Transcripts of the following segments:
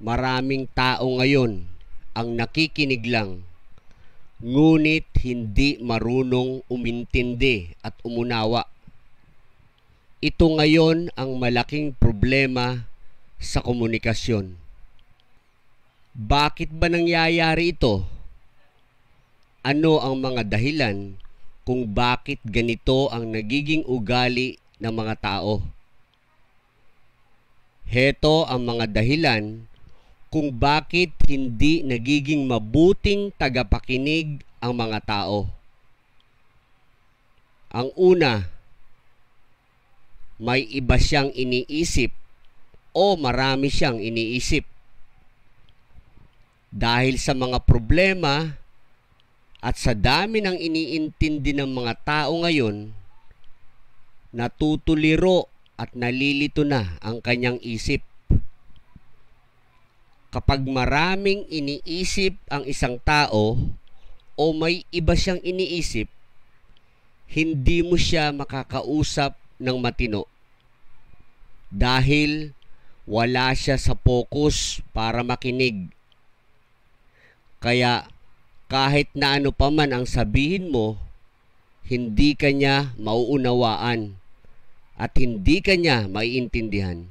Maraming tao ngayon ang nakikinig lang, ngunit hindi marunong umintindi at umunawa. Ito ngayon ang malaking problema sa komunikasyon. Bakit ba nangyayari ito? Ano ang mga dahilan kung bakit ganito ang nagiging ugali ng mga tao? Heto ang mga dahilan kung bakit hindi nagiging mabuting tagapakinig ang mga tao. Ang una, may iba siyang iniisip o marami siyang iniisip. Dahil sa mga problema at sa dami ng iniintindi ng mga tao ngayon, natutuliro at nalilito na ang kanyang isip. Kapag maraming iniisip ang isang tao o may iba siyang iniisip, hindi mo siya makakausap ng matino dahil wala siya sa focus para makinig. Kaya kahit na ano pa man ang sabihin mo, hindi kanya mauunawaan at hindi kanya maiintindihan.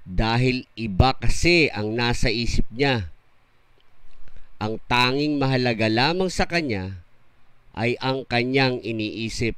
Dahil iba kasi ang nasa isip niya. Ang tanging mahalaga lamang sa kanya ay ang kanyang iniisip.